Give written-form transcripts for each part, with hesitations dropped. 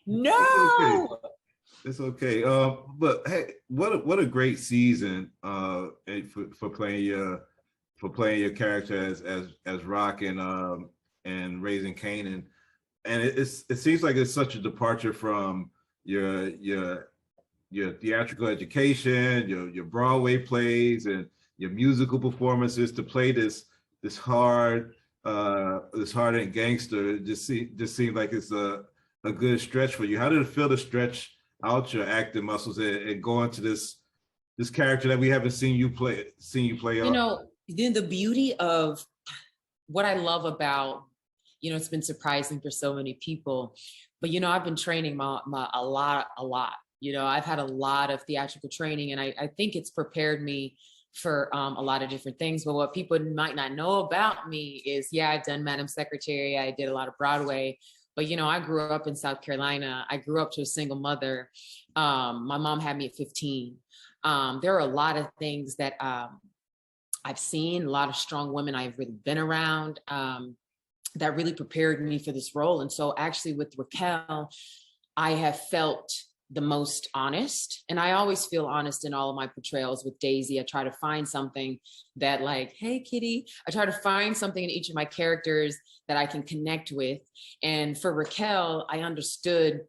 Okay. No. It's okay. But hey, what a great season for playing your character as Rock and raising Kanan. And it seems like it's such a departure from your theatrical education, your Broadway plays, and your musical performances to play this hard hardened gangster. It just seems like it's a good stretch for you. How did it feel to stretch out your acting muscles and go into this character that we haven't seen you play? You know, then the beauty of what I love about, it's been surprising for so many people, but I've been training a lot. I've had a lot of theatrical training, and I think it's prepared me for a lot of different things. But what people might not know about me is, I've done Madam Secretary. I did a lot of Broadway, but I grew up in South Carolina. I grew up to a single mother. My mom had me at 15. There are a lot of things that I've seen, a lot of strong women I've really been around that really prepared me for this role. And so actually with Raquel, I have felt the most honest, and I always feel honest in all of my portrayals. With Daisy, I try to find something that, like, hey kitty, I try to find something in each of my characters that I can connect with. And for Raquel, I understood,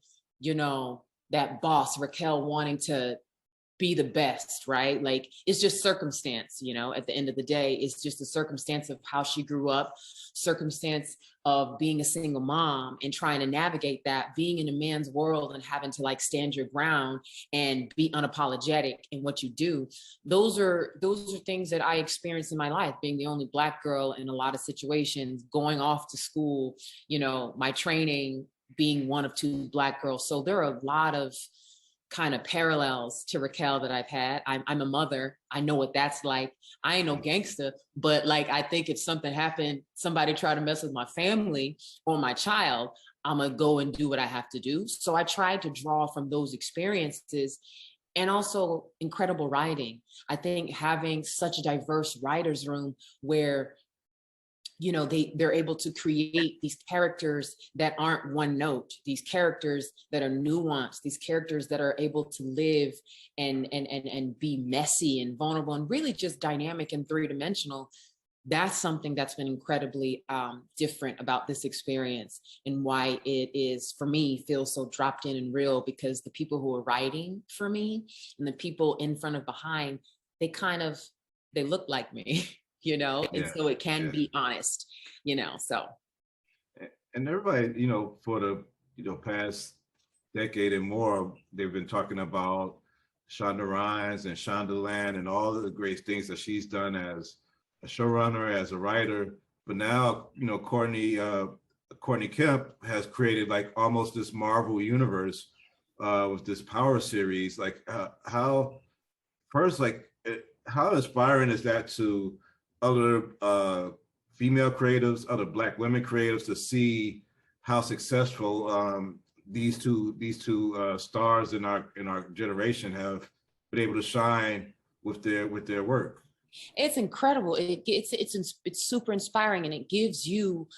that boss Raquel wanting to be the best, right? Like, it's just circumstance, at the end of the day, it's just a circumstance of how she grew up, circumstance of being a single mom and trying to navigate that, being in a man's world and having to stand your ground and be unapologetic in what you do. Those are things that I experienced in my life, being the only Black girl in a lot of situations, going off to school, my training, being one of 2 Black girls. So there are a lot of kind of parallels to Raquel that I've had. I'm a mother. I know what that's like. I ain't no gangster, but I think if something happened, somebody tried to mess with my family or my child, I'm gonna go and do what I have to do. So I tried to draw from those experiences, and also incredible writing. I think having such a diverse writer's room where they're able to create these characters that aren't one note, these characters that are nuanced, these characters that are able to live and be messy and vulnerable and really just dynamic and 3-dimensional. That's something that's been incredibly different about this experience, and why it is, for me, feels so dropped in and real, because the people who are writing for me and the people in front of behind, they look like me. And so it can be honest, so. And everybody, for the, past decade and more, they've been talking about Shonda Rhimes and Shondaland and all of the great things that she's done as a showrunner, as a writer. But now, Courtney Kemp has created almost this Marvel universe with this Power series. How inspiring is that to other female creatives, other Black women creatives, to see how successful these two stars in our generation have been able to shine with their work? It's incredible. It's super inspiring, and it gives you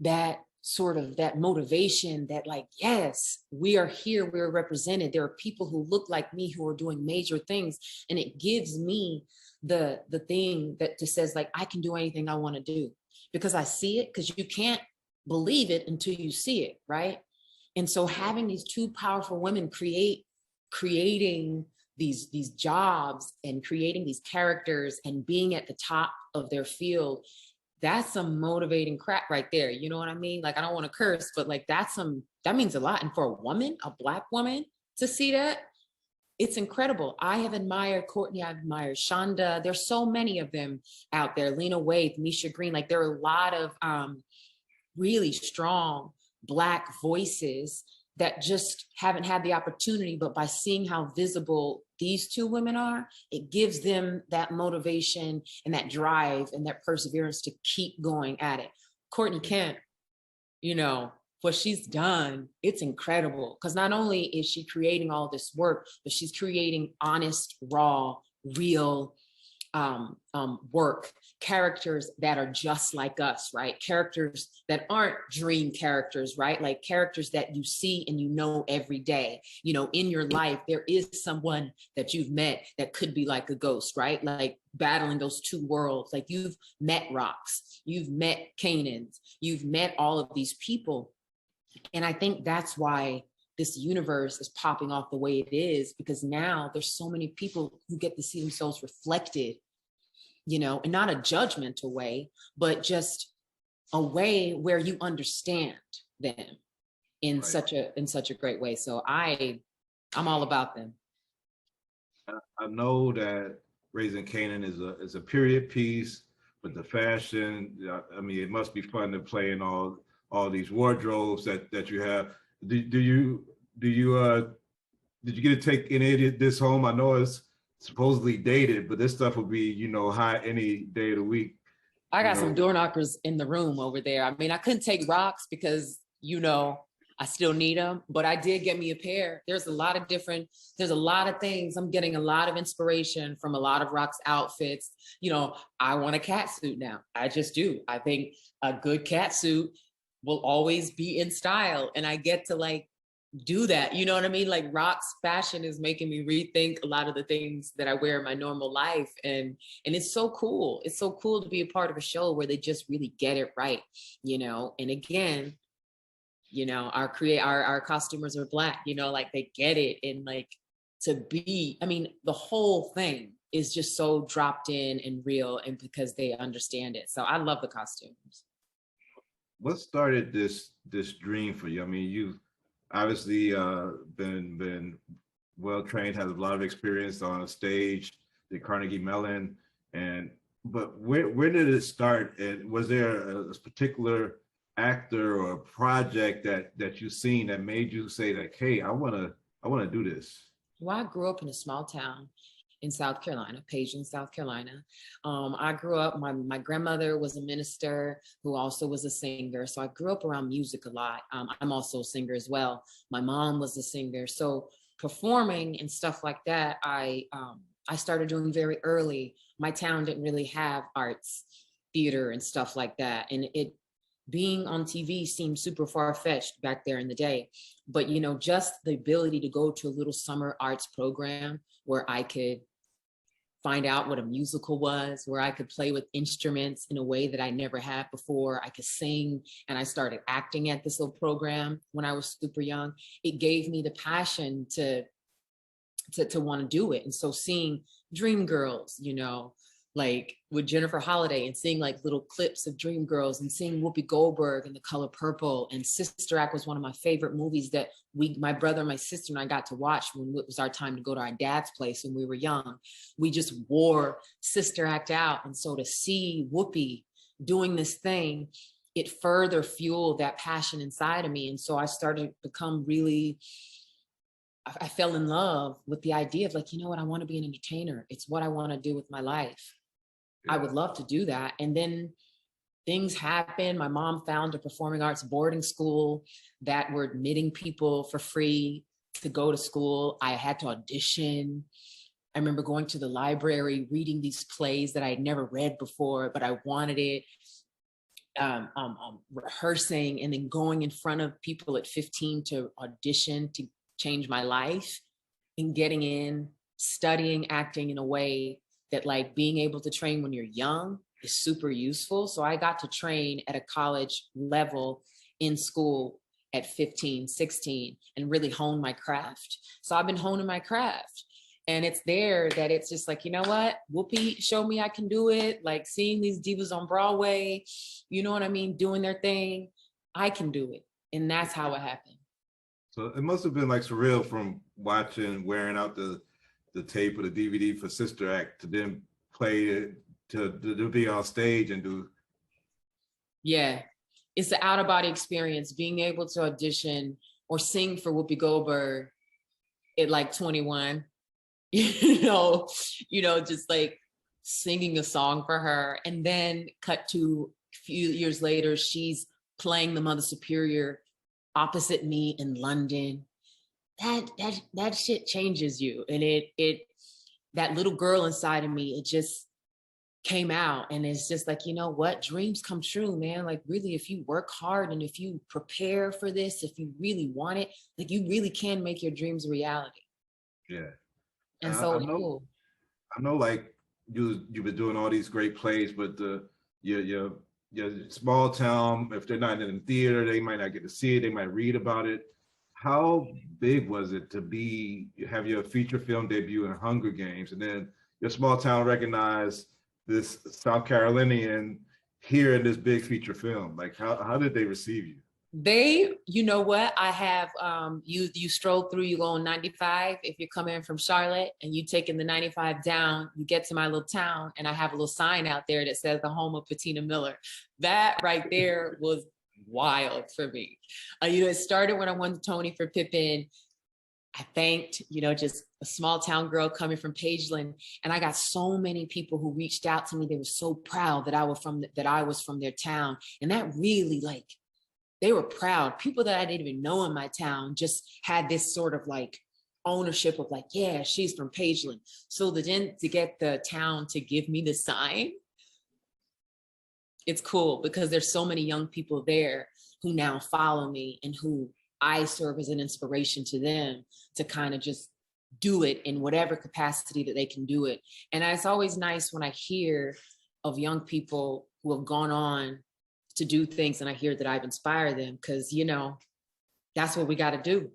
that sort of that motivation that yes, we are here, we're represented. There are people who look like me who are doing major things, and it gives me the thing that just says I can do anything I want to do, because I see it, because you can't believe it until you see it, right? And so having these 2 powerful women creating these jobs and creating these characters and being at the top of their field, that's some motivating crap right there. You know what I mean? I don't want to curse, but that means a lot. And for a woman, a Black woman, to see that, it's incredible. I have admired Courtney, I've admired Shonda. There's so many of them out there. Lena Waithe, Misha Green. There are a lot of really strong Black voices that just haven't had the opportunity, but by seeing how visible these 2 women are, it gives them that motivation and that drive and that perseverance to keep going at it. Courtney Kemp, what she's done, it's incredible, because not only is she creating all this work, but she's creating honest, raw, real work characters that are just like us, right? Characters that aren't dream characters, right? Like characters that you see and you know every day. You know, in your life, there is someone that you've met that could be like a ghost, right? Like battling those two worlds. Like you've met Raqs, you've met Kanans, you've met all of these people. And I think that's why this universe is popping off the way it is, because now there's so many people who get to see themselves reflected, you know, and not a judgmental way, but just a way where you understand them in such a great way. So I'm all about them. I know that Raising Kanan is a period piece, but the fashion, I mean, it must be fun to play in all these wardrobes that you have. Did you get to take any of this home? I know it's supposedly dated, but this stuff will be, you know, hot any day of the week. I got some door knockers in the room over there. I mean, I couldn't take Raqs because, you know, I still need them, but I did get me a pair. There's a lot of things. I'm getting a lot of inspiration from a lot of Raqs outfits. You know, I want a cat suit now. I just do. I think a good cat suit will always be in style, and I get to like do that. You know what I mean? Like Raqs fashion is making me rethink a lot of the things that I wear in my normal life. And it's so cool. It's so cool to be a part of a show where they just really get it right, you know? And again, you know, our costumers are Black, you know, like they get it. And like I mean, the whole thing is just so dropped in and real, and because they understand it. So I love the costumes. What started this dream for you? I mean, you've obviously been well trained, has a lot of experience on a stage, the Carnegie Mellon, but where did it start? And was there a particular actor or project that you've seen that made you say like, hey, I wanna do this? Well, I grew up in a small town in South Carolina, Page, South Carolina. I grew up, my grandmother was a minister who also was a singer. So I grew up around music a lot. I'm also a singer as well. My mom was a singer. So performing and stuff like that, I started doing very early. My town didn't really have arts, theater and stuff like that. And being on TV seemed super far-fetched back there in the day. But, you know, just the ability to go to a little summer arts program where I could find out what a musical was, where I could play with instruments in a way that I never had before. I could sing, and I started acting at this little program when I was super young. It gave me the passion to want to do it. And so seeing Dreamgirls, you know, like with Jennifer Holliday, and seeing like little clips of Dreamgirls, and seeing Whoopi Goldberg and The Color Purple, and Sister Act was one of my favorite movies that my brother, my sister, and I got to watch when it was our time to go to our dad's place when we were young. We just wore Sister Act out. And so to see Whoopi doing this thing, it further fueled that passion inside of me. And so I started to become really, I fell in love with the idea of like, you know what, I want to be an entertainer. It's what I want to do with my life. I would love to do that. And then things happened. My mom found a performing arts boarding school that were admitting people for free to go to school. I had to audition. I remember going to the library, reading these plays that I had never read before, but I wanted it. Rehearsing, and then going in front of people at 15 to audition to change my life, and getting in, studying acting in a way that like being able to train when you're young is super useful. So I got to train at a college level in school at 15, 16, and really hone my craft. So I've been honing my craft. And it's there that it's just like, you know what, Whoopi showed me I can do it. Like seeing these divas on Broadway, you know what I mean, doing their thing, I can do it. And that's how it happened. So it must have been like surreal from wearing out the tape or the DVD for Sister Act to then play it, to be on stage and do. Yeah. It's the out of body experience, being able to audition or sing for Whoopi Goldberg at like 21, you know, just like singing a song for her. And then cut to a few years later, she's playing the Mother Superior opposite me in London. That shit changes you. And that little girl inside of me, came out, and it's just like, you know what, dreams come true, man. Like really, if you work hard and if you prepare for this, if you really want it, like you really can make your dreams a reality. Yeah. And I so know, cool. I know, like you've been doing all these great plays, but your your your small town, if they're not in the theater, they might not get to see it. They might read about it. How big was it to have your feature film debut in Hunger Games, and then your small town recognize this South Carolinian here in this big feature film? Like, how did they receive you? They, you know what, I have, you stroll through, you go on 95, if you're coming from Charlotte and you taking the 95 down, you get to my little town, and I have a little sign out there that says the home of Patina Miller. That right there was wild for me. You know, it started when I won the Tony for Pippin. I thanked, you know, just a small town girl coming from Pageland, and I got so many people who reached out to me. They were so proud that I was from their town, and that really, like, they were proud. People that I didn't even know in my town just had this sort of like ownership of like, yeah, she's from Pageland. So then to get the town to give me the sign, it's cool because there's so many young people there who now follow me and who I serve as an inspiration to them to kind of just do it in whatever capacity that they can do it. And it's always nice when I hear of young people who have gone on to do things and I hear that I've inspired them, because, you know, that's what we got to do.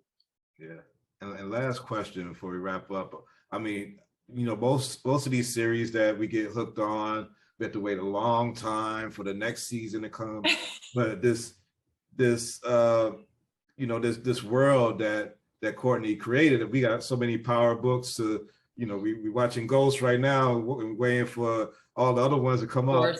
Yeah. And last question before we wrap up. I mean, you know, most of these series that we get hooked on, we have to wait a long time for the next season to come. But this you know, this world that Courtney created, we got so many power books to, you know, we're watching Ghost right now, waiting for all the other ones to come up.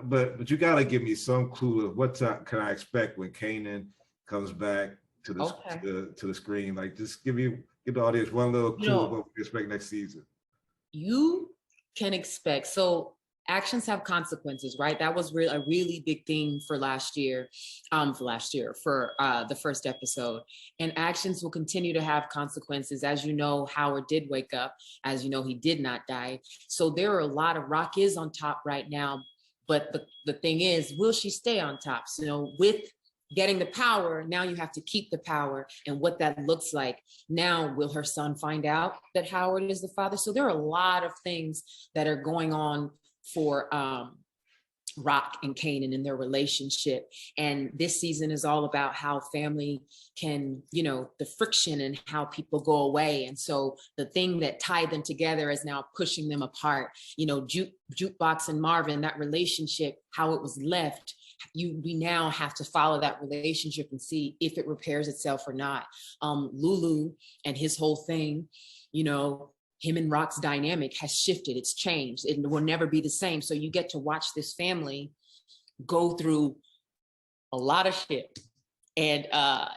But you got to give me some clue of what can I expect when Kanan comes back to the screen. Like, just give the audience one little clue of what we expect next season. You can expect, so actions have consequences, right? That was a really big thing for last year, for the first episode. And actions will continue to have consequences. As you know, Howard did wake up. As you know, he did not die. So there are a lot of, Raq is on top right now. But the thing is, will she stay on top? So, you know, with getting the power, now you have to keep the power, and what that looks like. Now, will her son find out that Howard is the father? So there are a lot of things that are going on for Raq and Kanan in their relationship. And this season is all about how family can, you know, the friction and how people go away. And so the thing that tied them together is now pushing them apart. You know, Jukebox and Marvin, that relationship, how it was left, we now have to follow that relationship and see if it repairs itself or not. Lulu and his whole thing, you know, him and Raq's dynamic has shifted. It's changed. It will never be the same. So you get to watch this family go through a lot of shit, and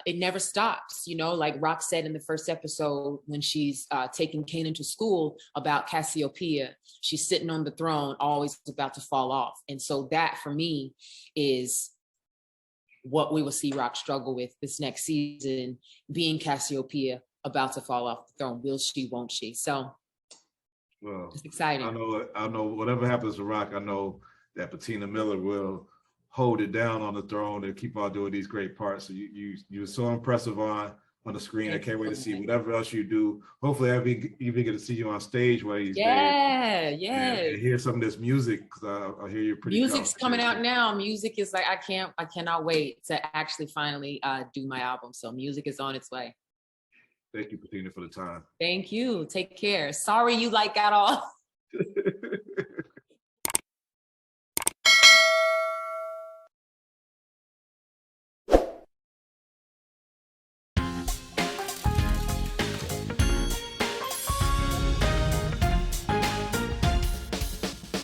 it never stops. You know, like Raq said in the first episode when she's taking Kanan to school about Cassiopeia, she's sitting on the throne, always about to fall off. And so that for me is what we will see Raq struggle with this next season, being Cassiopeia, about to fall off the throne. Will she, won't she? So well, it's exciting. I know whatever happens to Raq, I know that Patina Miller will hold it down on the throne and keep on doing these great parts. So you're so impressive on the screen. I can't wait to see whatever else you do. Hopefully I even get to see you on stage one of these days. Yeah. And hear some of this music, because I hear you're pretty. Music's coming out now. Music is like, I cannot wait to actually finally do my album. So music is on its way. Thank you, Patina, for the time. Thank you. Take care. Sorry you got all